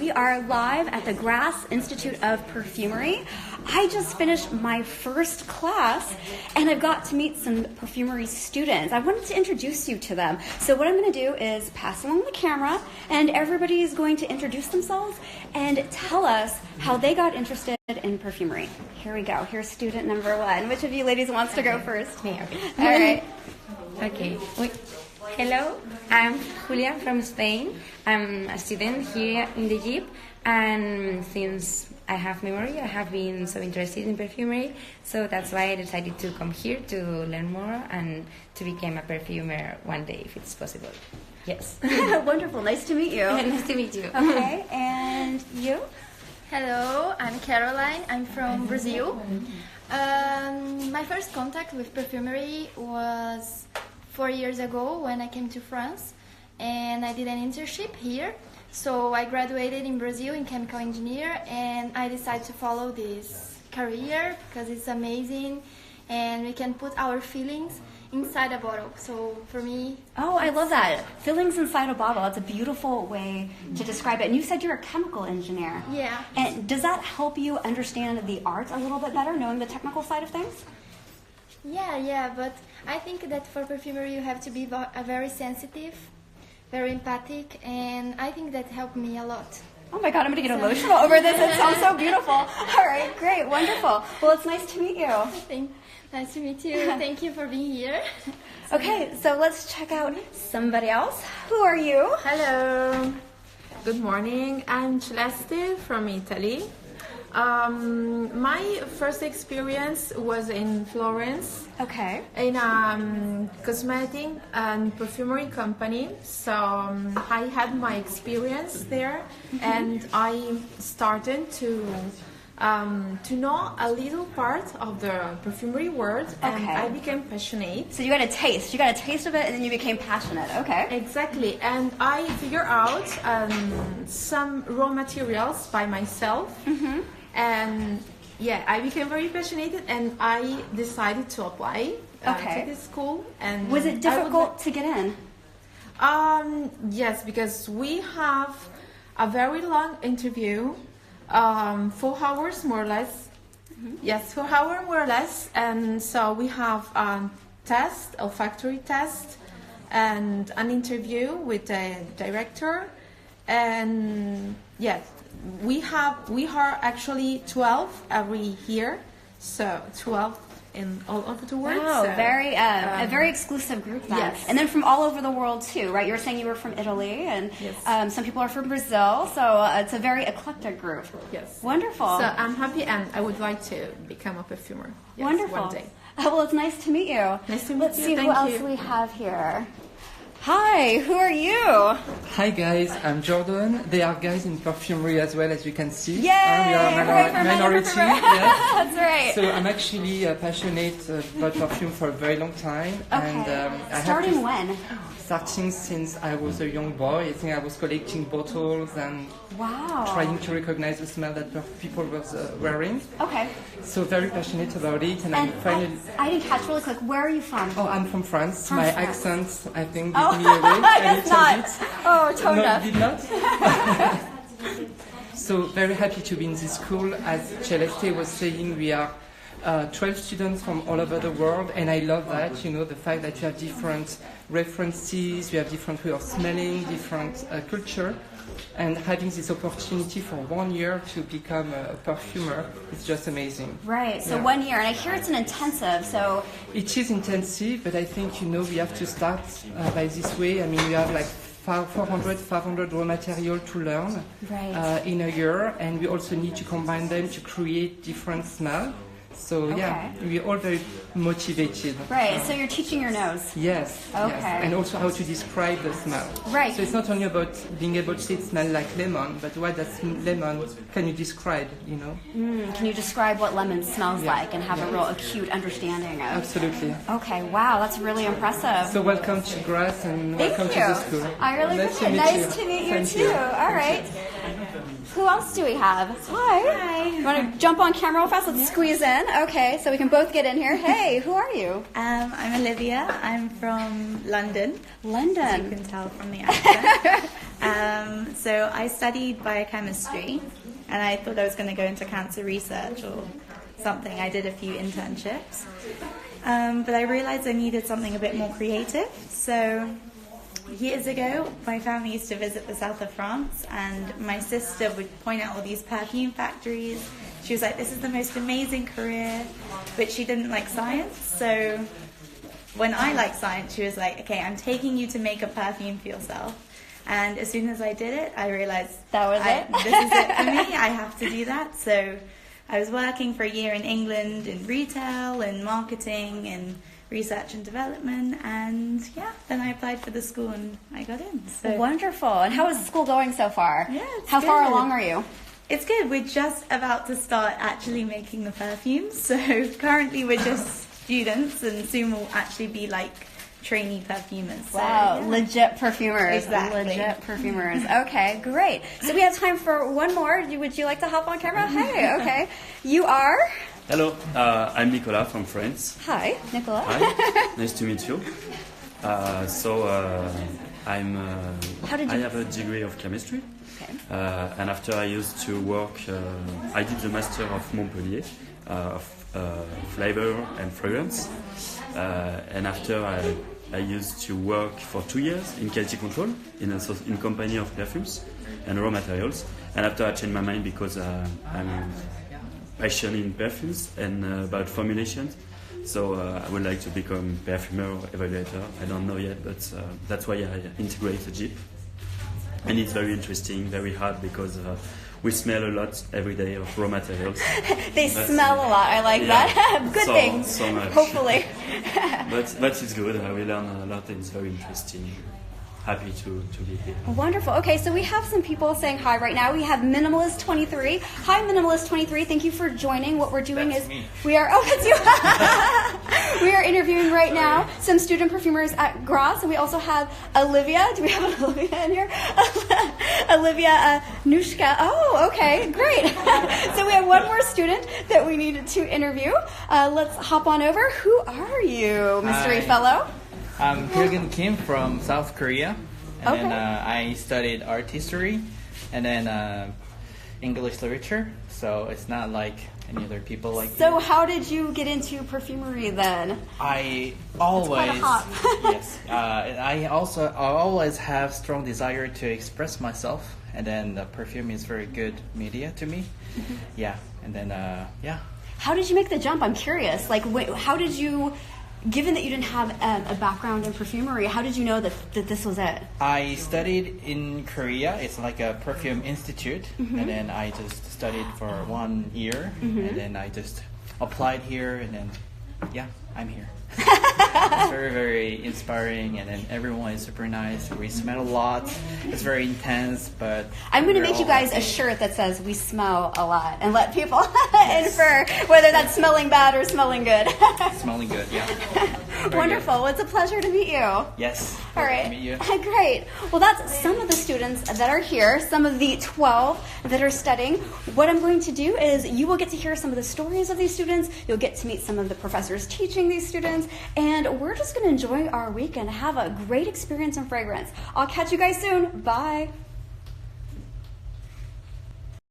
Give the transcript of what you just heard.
We are live at the Grasse Institute of Perfumery. I just finished my first class and I've got to meet some perfumery students. I wanted to introduce you to them. So what I'm going to do is pass along the camera and everybody's going to introduce themselves and tell us how they got interested in perfumery. Here we go. Here's student number one. Which of you ladies wants to go first? Me, okay. All right. Okay. Hello, I'm Julia from Spain. I'm a student here in the Jeep, and since I have memory, I have been so interested in perfumery, so that's why I decided to come here to learn more and to become a perfumer one day, if it's possible. Yes. Wonderful. Nice to meet you. Nice to meet you. Okay, and you? Hello, I'm Caroline. I'm from Brazil. My first contact with perfumery was 4 years ago when I came to France and I did an internship here. So I graduated in Brazil in chemical engineer and I decided to follow this career because it's amazing and we can put our feelings inside a bottle. So for me... Oh, I love that. Feelings inside a bottle. That's a beautiful way to describe it. And you said you're a chemical engineer. Yeah. And does that help you understand the art a little bit better, knowing the technical side of things? Yeah, but I think that for perfumery you have to be very sensitive, very empathic, and I think that helped me a lot. Oh my God, I'm going to get emotional over this. It sounds so beautiful. All right, great, wonderful. Well, it's nice to meet you. Nice to meet you. Thank you for being here. Okay, so let's check out somebody else. Who are you? Hello. Good morning. I'm Celeste from Italy. My first experience was in Florence. Okay. In a cosmetic and perfumery company. So I had my experience there, and I started to know a little part of the perfumery world, and I became passionate. So you got a taste. You got a taste of it, and then you became passionate. Okay. Exactly, and I figured out some raw materials by myself. And yeah, I became very passionate and I decided to apply to this school. And was it difficult to get in? Yes, because we have a very long interview, 4 hours more or less. Yes, 4 hours more or less. And so we have a test, a olfactory test, and an interview with the director. And yes. We are actually 12 every year, so 12 in all over the world. Wow, so, a very exclusive group then. Yes. And then from all over the world too, right? You were saying you were from Italy, and some people are from Brazil, so it's a very eclectic group. Yes. Wonderful. So I'm happy, and I would like to become a perfumer. Yes, wonderful. One day. Well, it's nice to meet you. Nice to meet Let's you. see Thank who else you. we have here. Hi, who are you? Hi guys, I'm Jordan. They are guys in perfumery as well, as you can see. Yay! We are a minority. Yes. That's right. So I'm actually passionate about perfume for a very long time. Okay. And Starting when? Starting since I was a young boy. I think I was collecting bottles and trying to recognize the smell that people were wearing. Okay. So very passionate about it, and I'm finally... I didn't catch really quick. Where are you from? Oh, I'm from France. My accent, I think, Oh, gives me away a little not. bit. Oh, tone No, up. did not. So very happy to be in this school. As Celeste was saying, we are 12 students from all over the world, and I love that, the fact that you have different references, you have different way of smelling, different culture, and having this opportunity for 1 year to become a perfumer is just amazing. Right, so 1 year, and I hear it's an intensive, so... It is intensive, but I think, we have to start by this way. I mean, we have like 500 raw material to learn in a year, and we also need to combine them to create different smells. So yeah, we're all very motivated. Right, so you're teaching your nose. Yes. Okay. Yes. And also how to describe the smell. Right. So it's not only about being able to say it smells like lemon, but what does lemon can you describe, Can you describe what lemon smells like and have a real acute understanding of? Absolutely. Okay, wow, that's really impressive. So welcome to Grasse and welcome to the school. I really appreciate it. Nice to meet you too. All right. Who else do we have? Hi. You want to jump on camera real fast? Let's squeeze in. Okay, so we can both get in here. Hey, who are you? I'm Olivia. I'm from London. London. As you can tell from the accent. So I studied biochemistry, and I thought I was going to go into cancer research or something. I did a few internships, but I realized I needed something a bit more creative. So years ago, my family used to visit the south of France, and my sister would point out all these perfume factories. She was like, this is the most amazing career, but she didn't like science. So when I liked science, she was like, okay, I'm taking you to make a perfume for yourself. And as soon as I did it, I realized that was it. This is it for me. I have to do that. So I was working for a year in England in retail and marketing and research and development, and then I applied for the school and I got in. So Wonderful. And how is school going so far? Yeah, it's how far good. along are you? It's good. We're just about to start actually making the perfumes. So currently we're just students, and soon we'll actually be like trainee perfumers. So, Wow, yeah. legit perfumers. Exactly. Legit perfumers. Okay, great. So we have time for one more. Would you like to hop on camera? Hey, okay. You are? Hello, I'm Nicolas from France. Hi, Nicola. Hi, nice to meet you. I have a degree of chemistry, Okay. and after I used to work, I did the master of Montpellier of flavor and fragrance, and after I used to work for 2 years in quality control in company of perfumes and raw materials, and after I changed my mind because I'm passionate in perfumes and about formulations. So I would like to become perfumer or evaluator. I don't know yet, but that's why I integrate the Jeep. And it's very interesting, very hard because we smell a lot every day of raw materials. They smell a lot. I like that. Good thing. So much. Hopefully. but it's good. We learn a lot and it's very interesting. Happy to be here. Wonderful. Okay, so we have some people saying hi right now. We have Minimalist23. Hi, Minimalist23. Thank you for joining. What we're doing That's is me. we are. Oh, that's you. We are interviewing right now some student perfumers at Grasse, and we also have Olivia. Do we have an Olivia in here? Olivia Nushka. Oh, okay, great. So we have one more student that we need to interview. Let's hop on over. Who are you, mystery Hi. fellow? I'm Hyun Kim from South Korea, and Okay. then I studied art history and then English literature. So it's not like any other people like So you. how did you get into perfumery then? I quite a always hop. yes. I always have strong desire to express myself, and then the perfume is very good media to me. Mm-hmm. Yeah, and then yeah. How did you make the jump? I'm curious. Like, how did you, given that you didn't have a background in perfumery, how did you know that this was it? I studied in Korea. It's like a perfume institute, and then I just studied for 1 year, and then I just applied here, and then yeah, I'm here. It's very, very inspiring, and then everyone is super nice. We smell a lot. It's very intense, but I'm going to we're make you all guys a happy. shirt that says "We smell a lot" and let people infer whether that's smelling bad or smelling good. Smelling good, yeah. Very Wonderful. Well, it's a pleasure to meet you. good. Yes. All right. Nice to meet you. Great. Well, that's some of the students that are here, some of the 12 that are studying. What I'm going to do is you will get to hear some of the stories of these students. You'll get to meet some of the professors teaching these students. And we're just going to enjoy our weekend, have a great experience in fragrance. I'll catch you guys soon. Bye.